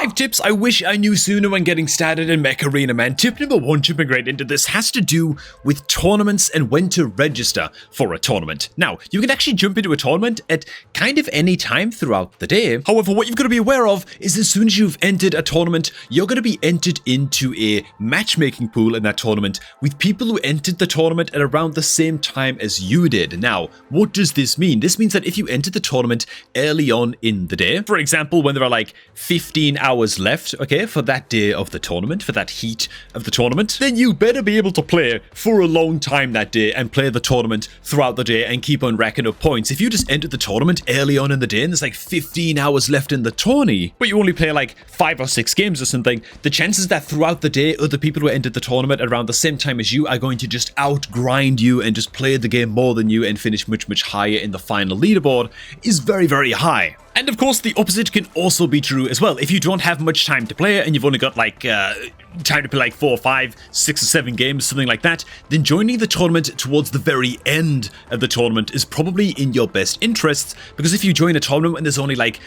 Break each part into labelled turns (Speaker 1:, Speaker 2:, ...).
Speaker 1: 5 tips I wish I knew sooner when getting started in Mech Arena, man. Tip number 1, jumping right into this, has to do with tournaments and when to register for a tournament. Now, you can actually jump into a tournament at kind of any time throughout the day. However, what you've got to be aware of is as soon as you've entered a tournament, you're going to be entered into a matchmaking pool in that tournament with people who entered the tournament at around the same time as you did. Now, what does this mean? This means that if you entered the tournament early on in the day, for example, when there are like 15 hours left, okay, for that day of the tournament, for that heat of the tournament, then you better be able to play for a long time that day and play the tournament throughout the day and keep on racking up points. If you just entered the tournament early on in the day and there's like 15 hours left in the tourney, but you only play like 5 or 6 games or something, the chances that throughout the day other people who entered the tournament around the same time as you are going to just outgrind you and just play the game more than you and finish much, much higher in the final leaderboard is very, very high. And of course, the opposite can also be true as well. If you don't have much time to play and you've only got like time to play like 4 or 5, 6 or 7 games, something like that, then joining the tournament towards the very end of the tournament is probably in your best interests, because if you join a tournament and there's only like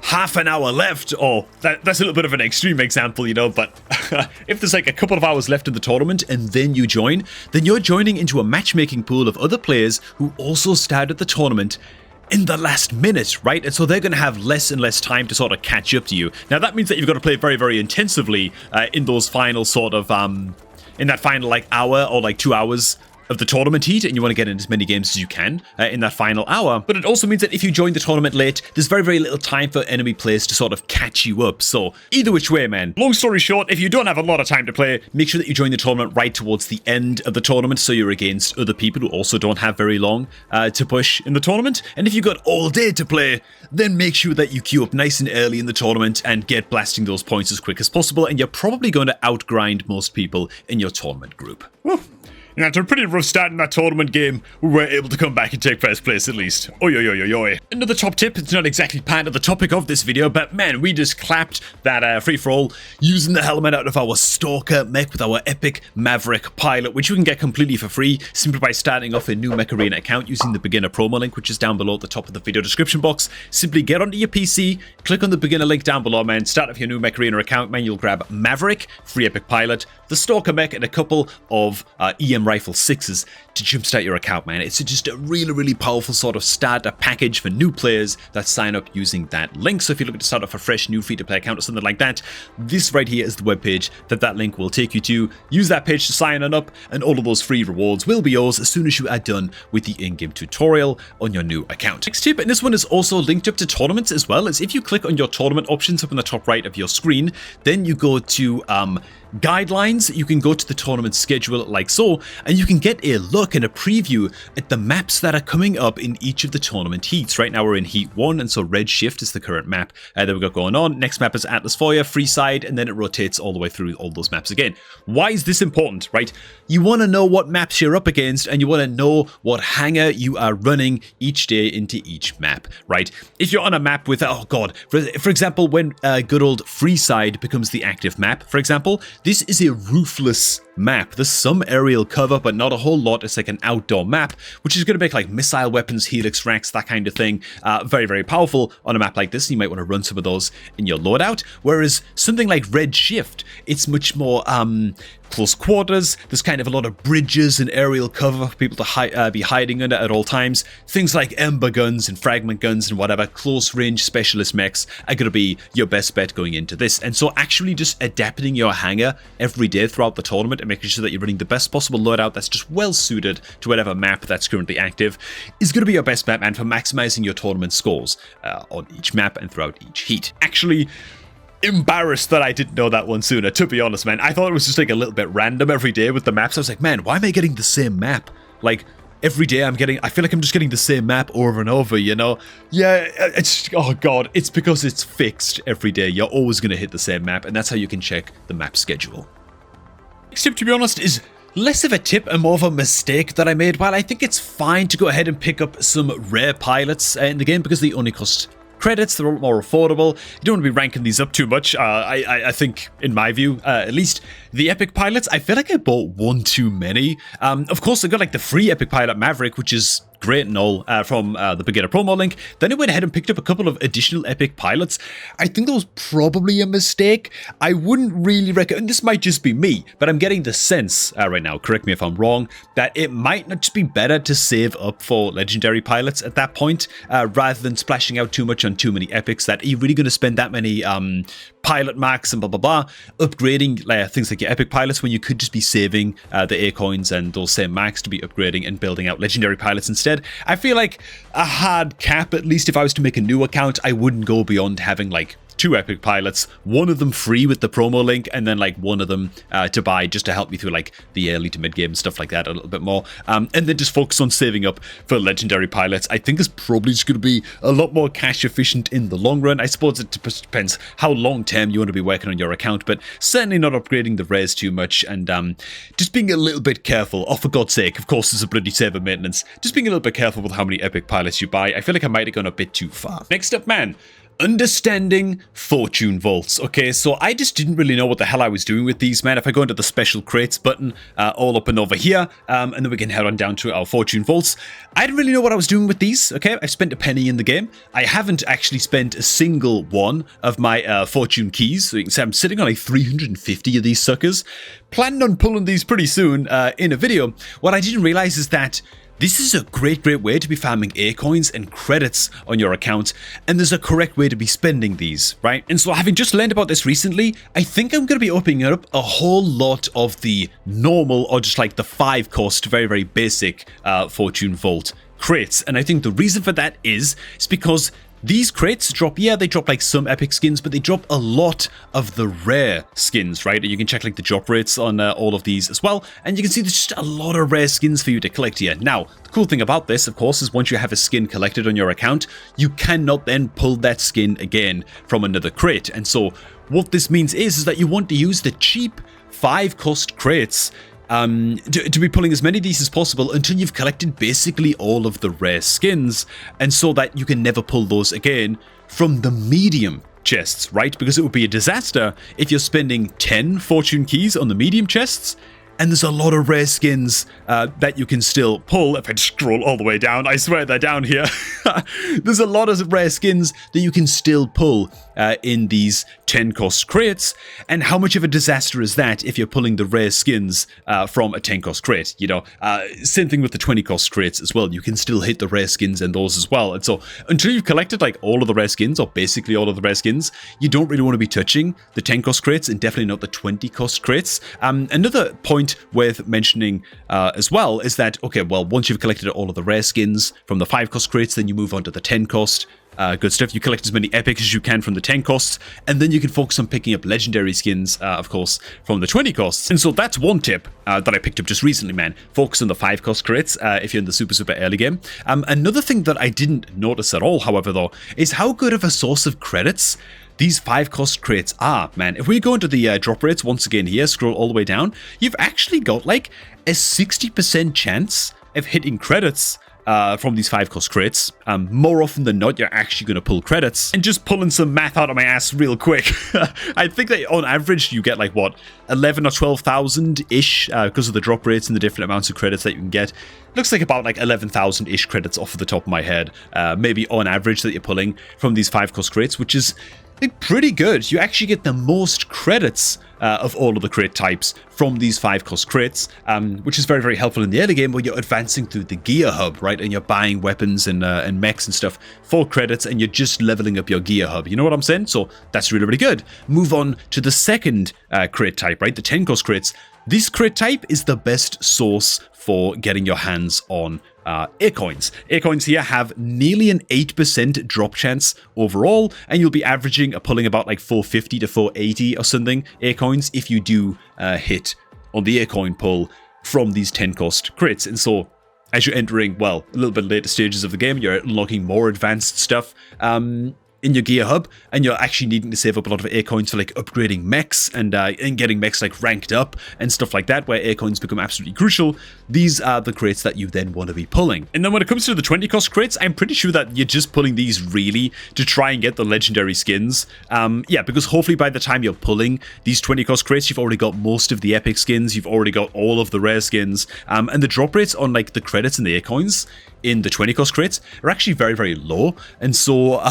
Speaker 1: half an hour left, or that's a little bit of an extreme example, you know, but if there's like a couple of hours left in the tournament and then you join, then you're joining into a matchmaking pool of other players who also started the tournament in the last minute, right? And so they're going to have less and less time to sort of catch up to you. Now that means that you've got to play very, very intensively in those final sort of, in that final like hour or like 2 hours of the tournament heat, and you want to get in as many games as you can in that final hour. But it also means that if you join the tournament late, there's very, very little time for enemy players to sort of catch you up. So either which way, man. Long story short, if you don't have a lot of time to play, make sure that you join the tournament right towards the end of the tournament so you're against other people who also don't have very long to push in the tournament. And if you've got all day to play, then make sure that you queue up nice and early in the tournament and get blasting those points as quick as possible, and you're probably going to outgrind most people in your tournament group. Woo. And after a pretty rough start in that tournament game, we were able to come back and take first place at least. Oi, oi, oi, oi, oi. Another top tip, it's not exactly part of the topic of this video, but man, we just clapped that free-for-all using the helmet out of our Stalker mech with our epic Maverick pilot, which you can get completely for free simply by starting off a new Mech Arena account using the beginner promo link, which is down below at the top of the video description box. Simply get onto your PC, click on the beginner link down below, man, start off your new Mech Arena account, man, you'll grab Maverick, free epic pilot, the Stalker mech, and a couple of EM Rifle 6s to jumpstart your account, man. It's just a really, really powerful sort of starter package for new players that sign up using that link. So if you're looking to start off a fresh new free-to-play account or something like that, this right here is the webpage that link will take you to. Use that page to sign on up, and all of those free rewards will be yours as soon as you are done with the in-game tutorial on your new account. Next tip, and this one is also linked up to tournaments as well, is if you click on your tournament options up in the top right of your screen, then you go to guidelines, you can go to the tournament schedule like so, and you can get a look and a preview at the maps that are coming up in each of the tournament heats. Right now we're in heat 1, and so Red Shift is the current map that we've got going on. Next map is Atlas Foyer, Freeside, and then it rotates all the way through all those maps again. Why is this important, right? You want to know what maps you're up against, and you want to know what hangar you are running each day into each map, right? If you're on a map with, oh god, for example, when good old Freeside becomes the active map, for example, this is a roofless map. There's some aerial cover, but not a whole lot. It's like an outdoor map, which is going to make like missile weapons, helix racks, that kind of thing, very, very powerful on a map like this. You might want to run some of those in your loadout. Whereas something like Red Shift, it's much more close quarters. There's kind of a lot of bridges and aerial cover for people to be hiding under at all times. Things like ember guns and fragment guns and whatever close range specialist mechs are going to be your best bet going into this. And so actually just adapting your hangar every day throughout the tournament and making sure that you're running the best possible loadout that's just well suited to whatever map that's currently active is going to be your best bet, man, for maximizing your tournament scores on each map and throughout each heat. Actually, embarrassed that I didn't know that one sooner, to be honest, man. I thought it was just like a little bit random every day with the maps. I was like, man, why am I getting the same map? Like, every day I feel like I'm just getting the same map over and over, you know? Yeah, it's, oh god, it's because it's fixed every day. You're always going to hit the same map, and that's how you can check the map schedule. Next tip, to be honest, is less of a tip and more of a mistake that I made. While I think it's fine to go ahead and pick up some rare pilots in the game because they only cost credits, they're a lot more affordable. You don't want to be ranking these up too much. I think, in my view, at least, the epic pilots, I feel like I bought one too many. Of course, I got like the free epic pilot Maverick, which is great and all from the beginner promo link. Then I went ahead and picked up a couple of additional epic pilots. I think that was probably a mistake. I wouldn't really recommend, this might just be me, but I'm getting the sense right now, correct me if I'm wrong, that it might not just be better to save up for legendary pilots at that point, rather than splashing out too much on too many epics. That you're really going to spend that many pilot marks and blah blah blah upgrading things like your epic pilots when you could just be saving the A coins and those same marks to be upgrading and building out legendary pilots instead. I feel like a hard cap, at least if I was to make a new account, I wouldn't go beyond having like 2 epic pilots, one of them free with the promo link, and then like one of them to buy just to help me through like the early to mid game stuff like that a little bit more, and then just focus on saving up for legendary pilots. I think it's probably just going to be a lot more cash efficient in the long run. I suppose it depends how long term you want to be working on your account, but certainly not upgrading the rares too much, and just being a little bit careful. Oh, for God's sake, of course there's a bloody server maintenance. Just being a little bit careful with how many epic pilots you buy. I feel like I might have gone a bit too far. Next up, man. Understanding fortune vaults. Okay, so I just didn't really know what the hell I was doing with these, man. If I go into the special crates button, all up and over here, and then we can head on down to our fortune vaults. I didn't really know what I was doing with these, okay? I spent a penny in the game. I haven't actually spent a single one of my fortune keys, so you can see I'm sitting on like 350 of these suckers. Planning on pulling these pretty soon in a video. What I didn't realize is that this is a great way to be farming A coins and credits on your account, and there's a correct way to be spending these, right? And so having just learned about this recently, I think I'm going to be opening up a whole lot of the normal, or just like the 5 cost, very basic fortune vault crates. And I think the reason for that is because these crates drop, yeah, they drop like some epic skins, but they drop a lot of the rare skins, right? You can check like the drop rates on all of these as well, and you can see there's just a lot of rare skins for you to collect here. Now, the cool thing about this, of course, is once you have a skin collected on your account, you cannot then pull that skin again from another crate. And so what this means is that you want to use the cheap 5 cost crates to be pulling as many of these as possible until you've collected basically all of the rare skins, and so that you can never pull those again from the medium chests, right? Because it would be a disaster if you're spending 10 fortune keys on the medium chests, and there's a lot of rare skins that you can still pull. If I scroll all the way down, I swear they're down here. There's a lot of rare skins that you can still pull in these 10 cost crates. And how much of a disaster is that if you're pulling the rare skins from a 10 cost crate? You know, same thing with the 20 cost crates as well. You can still hit the rare skins in those as well. And so until you've collected like all of the rare skins, or basically all of the rare skins, you don't really want to be touching the 10 cost crates, and definitely not the 20 cost crates. Another point worth mentioning as well is that, okay, well, once you've collected all of the rare skins from the 5 cost crates, then you move on to the 10 cost. Good stuff. You collect as many epics as you can from the 10 costs, and then you can focus on picking up legendary skins, of course, from the 20 costs. And so that's one tip that I picked up just recently, man. Focus on the 5 cost crates if you're in the super early game. Another thing that I didn't notice at all, however, though, is how good of a source of credits these 5 cost crates are, man. If we go into the drop rates once again here, scroll all the way down, you've actually got like a 60% chance of hitting credits from these 5 cost crates. More often than not, you're actually going to pull credits. And just pulling some math out of my ass real quick, I think that on average you get like what, 11 or 12,000 ish because of the drop rates and the different amounts of credits that you can get. Looks like about like 11,000 ish credits off of the top of my head, maybe on average, that you're pulling from these 5 cost crates, which is like pretty good. You actually get the most credits of all of the crate types from these 5 cost crates, which is very helpful in the early game when you're advancing through the gear hub, right? And you're buying weapons and mechs and stuff for credits, and you're just leveling up your gear hub. You know what I'm saying? So that's really good. Move on to the second crate type, right? The 10 cost crates. This crate type is the best source for getting your hands on A coins. A coins here have nearly an 8% drop chance overall, and you'll be averaging pulling about like 450 to 480 or something A coins if you do hit on the A coin pull from these 10 cost crates. And so as you're entering, well, a little bit later stages of the game, you're unlocking more advanced stuff in your gear hub, and you're actually needing to save up a lot of A coins for like upgrading mechs and getting mechs like ranked up and stuff like that, where A coins become absolutely crucial. These are the crates that you then want to be pulling. And then when it comes to the 20 cost crates, I'm pretty sure that you're just pulling these really to try and get the legendary skins. Yeah, because hopefully by the time you're pulling these 20 cost crates, you've already got most of the epic skins, you've already got all of the rare skins, and the drop rates on like the credits and the A coins in the 20 cost crates are actually very, very low. And so,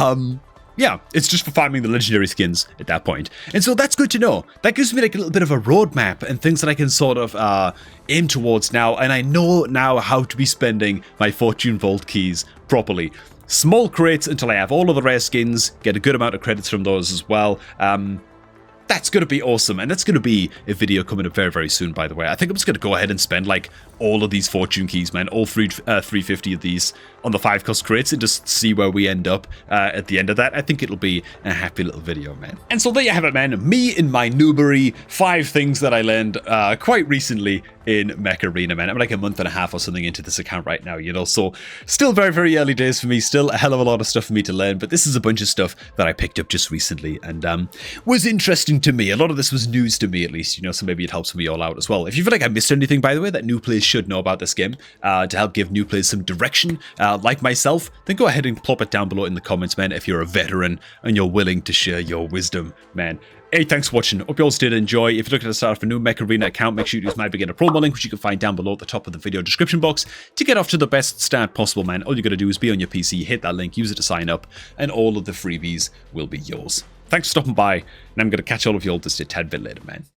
Speaker 1: yeah, it's just for farming the legendary skins at that point. And so that's good to know. That gives me like a little bit of a roadmap and things that I can sort of aim towards now. And I know now how to be spending my Fortune Vault keys properly. Small crates until I have all of the rare skins, get a good amount of credits from those as well. That's going to be awesome, and that's going to be a video coming up very, very soon, by the way. I think I'm just going to go ahead and spend, like, all of these fortune keys, man, all 350 of these on the 5 cost crates and just see where we end up at the end of that. I think it'll be a happy little video, man. And so there you have it, man. Me in my noobery, 5 things that I learned quite recently in Mech Arena, man. I'm like a month and a half or something into this account right now, you know, so still very, very early days for me, still a hell of a lot of stuff for me to learn, but this is a bunch of stuff that I picked up just recently and was interesting to me. A lot of this was news to me, at least, you know, so maybe it helps me all out as well. If you feel like I missed anything, by the way, that new players should know about this game to help give new players some direction, like myself, then go ahead and plop it down below in the comments, man, if you're a veteran and you're willing to share your wisdom, man. Hey, thanks for watching. Hope you all did enjoy. If you're looking to start off a new Mech Arena account, make sure you use my beginner promo link, which you can find down below at the top of the video description box to get off to the best start possible, man. All you got to do is be on your PC, hit that link, use it to sign up, and all of the freebies will be yours. Thanks for stopping by, and I'm going to catch all of you all just a tad bit later, man.